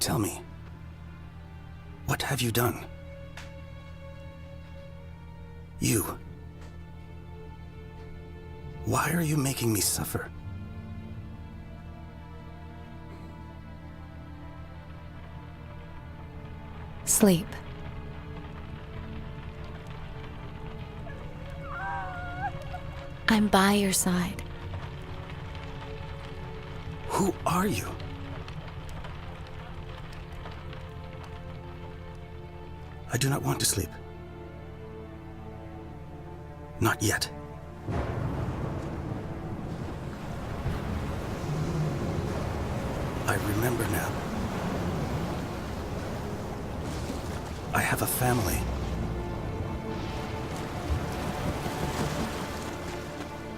Tell me, what have you done? You. Why are you making me suffer? Sleep. I'm by your side. Who are you? I do not want to sleep. Not yet. I remember now. I have a family.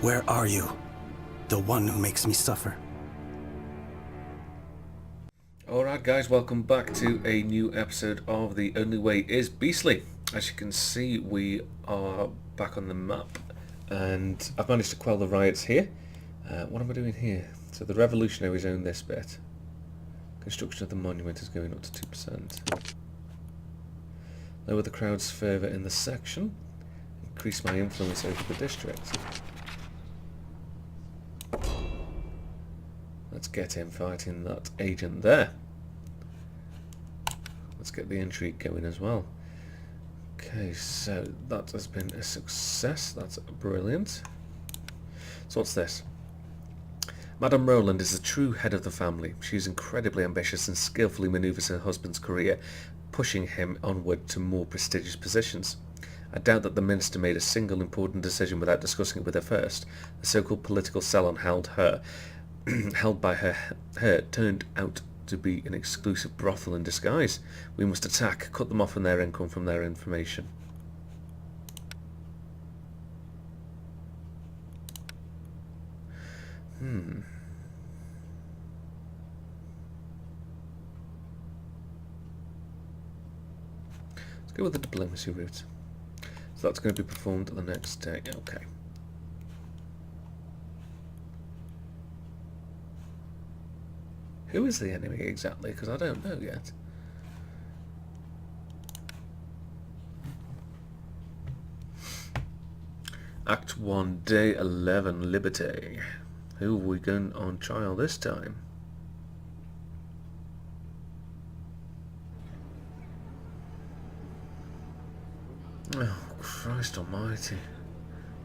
Where are you? The one who makes me suffer. Alright guys, welcome back to a new episode of The Only Way is Beastly. As you can see, we are back on the map and I've managed to quell the riots here. What am I doing here? So the revolutionaries own this bit. Construction of the monument is going up to 2%. Lower the crowds further in the section. Increase my influence over the district. Let's get him fighting that agent there. Let's get the intrigue going as well. Okay, so that has been a success. That's brilliant. So what's this? Madame Roland is the true head of the family. She is incredibly ambitious and skillfully manoeuvres her husband's career, pushing him onward to more prestigious positions. I doubt that the minister made a single important decision without discussing it with her first. The so-called political salon held by her turned out to be an exclusive brothel in disguise. We must attack, cut them off from their income, from their information. Let's go with the diplomacy route. So that's going to be performed the next day. Okay. Who is the enemy exactly? Because I don't know yet. Act 1, Day 11, Liberty. Who are we going on trial this time? Oh, Christ almighty.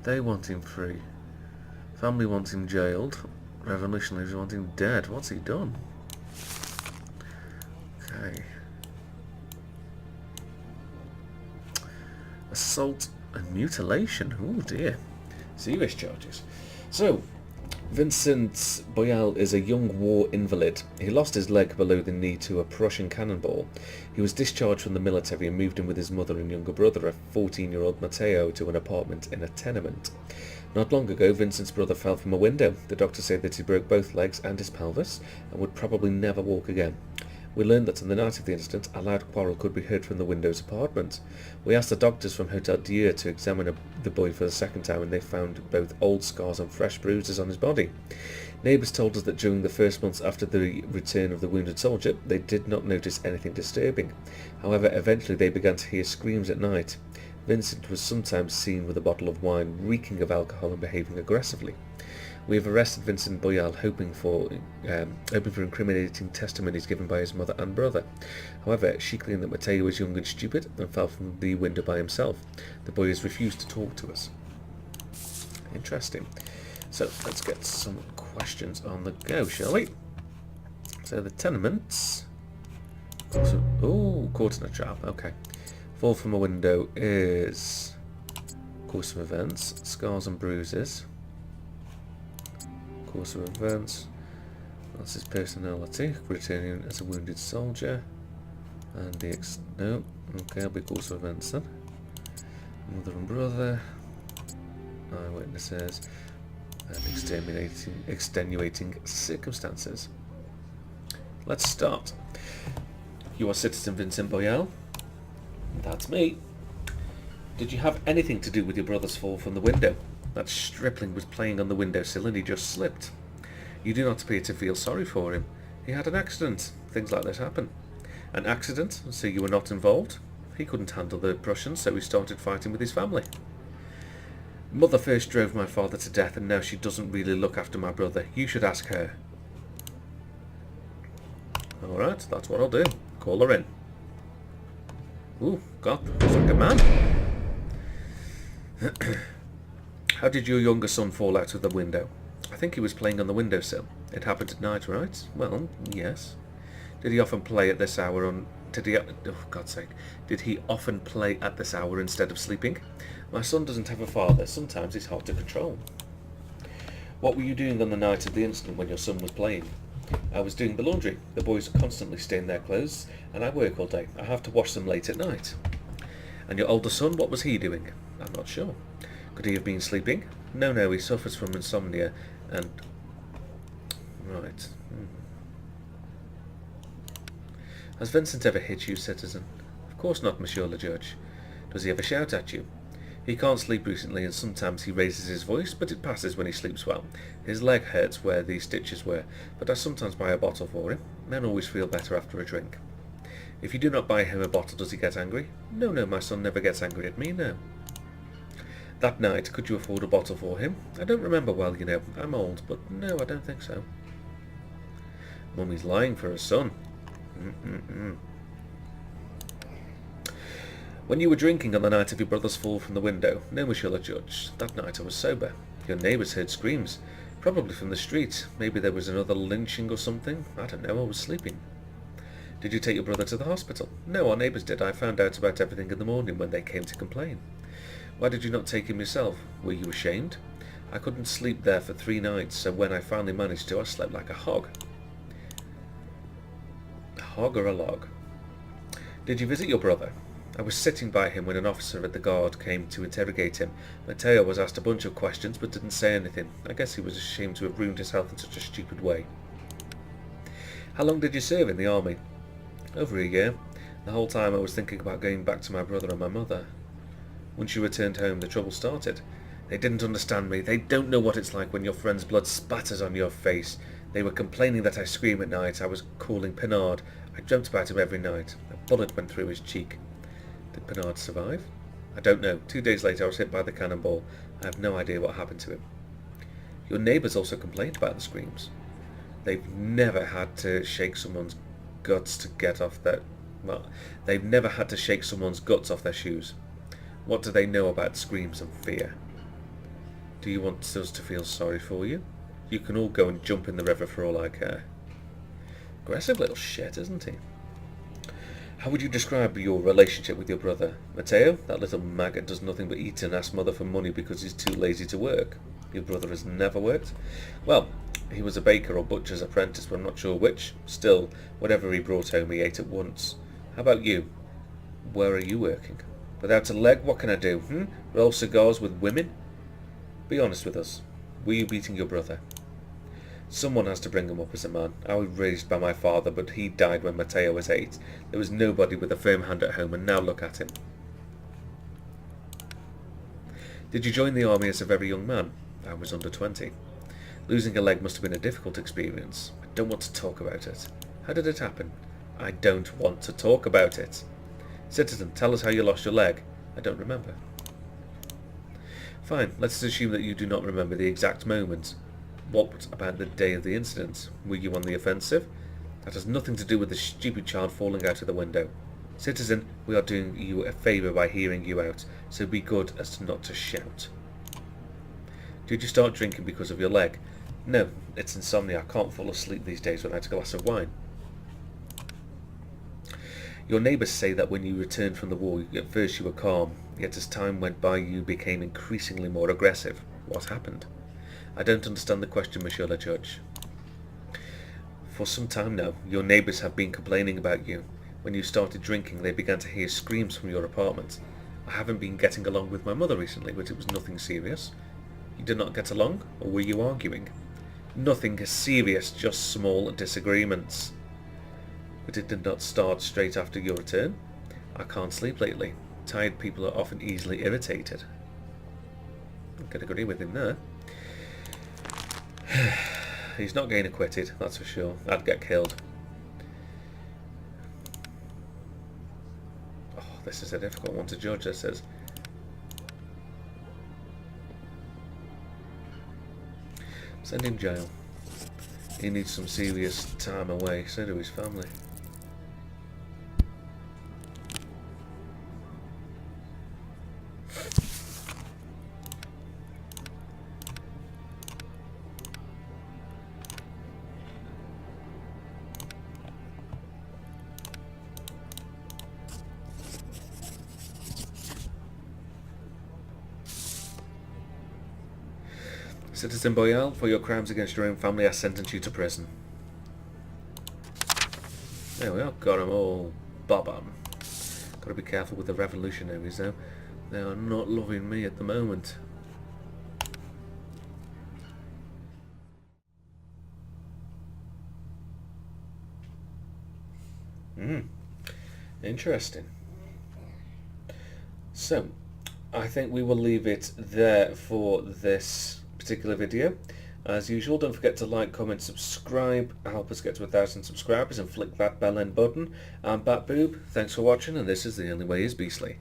They want him free. Family wants him jailed. Revolutionaries want him dead. What's he done? Okay. Assault and mutilation. Oh dear. Serious charges. So, Vincent Boyal is a young war invalid. He lost his leg below the knee to a Prussian cannonball. He was discharged from the military and moved in with his mother and younger brother, a 14-year-old Matteo, to an apartment in a tenement. Not long ago, Vincent's brother fell from a window. The doctors say that he broke both legs and his pelvis and would probably never walk again. We learned that on the night of the incident, a loud quarrel could be heard from the widow's apartment. We asked the doctors from Hotel Dieu to examine the boy for the second time, and they found both old scars and fresh bruises on his body. Neighbours told us that during the first months after the return of the wounded soldier, they did not notice anything disturbing. However, eventually they began to hear screams at night. Vincent was sometimes seen with a bottle of wine, reeking of alcohol and behaving aggressively. We have arrested Vincent Boyal, hoping for incriminating testimonies given by his mother and brother. However, she claimed that Matteo was young and stupid and fell from the window by himself. The boy has refused to talk to us. Interesting. So let's get some questions on the go, shall we? So the tenements. Oh, caught in a trap. Okay. Fall from a window is course of events, scars and bruises. Course of events. That's his personality. Returning as a wounded soldier. And the no. Okay, I'll be course of events then. Mother and brother. Eyewitnesses. And extenuating circumstances. Let's start. You are Citizen Vincent Boyal. That's me. Did you have anything to do with your brother's fall from the window? That stripling was playing on the windowsill and he just slipped. You do not appear to feel sorry for him. He had an accident. Things like this happen. An accident, so you were not involved. He couldn't handle the Prussians, so he started fighting with his family. Mother first drove my father to death, and now she doesn't really look after my brother. You should ask her. Alright, that's what I'll do. Call her in. Ooh, God, looks like a man. How did your younger son fall out of the window? I think he was playing on the windowsill. It happened at night, right? Well, yes. Did he often play at this hour on... Oh, God's sake. Did he often play at this hour instead of sleeping? My son doesn't have a father. Sometimes he's hard to control. What were you doing on the night of the incident when your son was playing? I was doing the laundry. The boys constantly stain their clothes, and I work all day. I have to wash them late at night. And your older son, what was he doing? I'm not sure. Could he have been sleeping? No, he suffers from insomnia, and... Right. Has Vincent ever hit you, citizen? Of course not, Monsieur le Judge. Does he ever shout at you? He can't sleep recently, and sometimes he raises his voice, but it passes when he sleeps well. His leg hurts where these stitches were, but I sometimes buy a bottle for him. Men always feel better after a drink. If you do not buy him a bottle, does he get angry? No, my son never gets angry at me, no. That night, could you afford a bottle for him? I don't remember well, you know. I'm old, but no, I don't think so. Mummy's lying for her son. When you were drinking on the night of your brother's fall from the window? No, Monsieur le Judge. That night I was sober. Your neighbours heard screams. Probably from the street. Maybe there was another lynching or something. I don't know, I was sleeping. Did you take your brother to the hospital? No, our neighbours did. I found out about everything in the morning when they came to complain. Why did you not take him yourself? Were you ashamed? I couldn't sleep there for 3 nights, so when I finally managed to, I slept like a hog. A hog or a log? Did you visit your brother? I was sitting by him when an officer at the guard came to interrogate him. Matteo was asked a bunch of questions but didn't say anything. I guess he was ashamed to have ruined his health in such a stupid way. How long did you serve in the army? Over a year. The whole time I was thinking about going back to my brother and my mother. Once you returned home, the trouble started. They didn't understand me. They don't know what it's like when your friend's blood spatters on your face. They were complaining that I scream at night. I was calling Pinard. I dreamt about him every night. A bullet went through his cheek. Did Pinard survive? I don't know. 2 days later I was hit by the cannonball. I have no idea what happened to him. Your neighbours also complained about the screams. They've never had to shake someone's guts to get off their... Well, they've never had to shake someone's guts off their shoes. What do they know about screams and fear? Do you want us to feel sorry for you? You can all go and jump in the river for all I care. Aggressive little shit, isn't he? How would you describe your relationship with your brother? Matteo, that little maggot, does nothing but eat and ask mother for money because he's too lazy to work. Your brother has never worked? Well, he was a baker or butcher's apprentice, but I'm not sure which. Still, whatever he brought home he ate at once. How about you? Where are you working? Without a leg, what can I do? Roll cigars with women? Be honest with us. Were you beating your brother? Someone has to bring him up as a man. I was raised by my father, but he died when Matteo was 8. There was nobody with a firm hand at home, and now look at him. Did you join the army as a very young man? I was under 20. Losing a leg must have been a difficult experience. I don't want to talk about it. How did it happen? I don't want to talk about it. Citizen, tell us how you lost your leg. I don't remember. Fine, let's assume that you do not remember the exact moment. What about the day of the incident? Were you on the offensive? That has nothing to do with the stupid child falling out of the window. Citizen, we are doing you a favour by hearing you out, so be good as to not to shout. Did you start drinking because of your leg? No, it's insomnia. I can't fall asleep these days without a glass of wine. Your neighbours say that when you returned from the war, at first you were calm, yet as time went by you became increasingly more aggressive. What happened? I don't understand the question, Monsieur le Judge. For some time now, your neighbours have been complaining about you. When you started drinking, they began to hear screams from your apartment. I haven't been getting along with my mother recently, but it was nothing serious. You did not get along, or were you arguing? Nothing serious, just small disagreements. But it did not start straight after your return. I can't sleep lately. Tired people are often easily irritated. I can agree with him there. He's not getting acquitted, that's for sure. I'd get killed. this is a difficult one to judge, this is. Send him jail. He needs some serious time away, so do his family. Citizen Boyal, for your crimes against your own family, I sentence you to prison. There we are, got them all bob on. Gotta be careful with the revolutionaries though. They are not loving me at the moment. Interesting. So, I think we will leave it there for this particular video. As usual, don't forget to like, comment, subscribe, help us get to 1,000 subscribers and flick that bell end button. I'm Bat Boob, thanks for watching, and this is The Only Way is Beastly.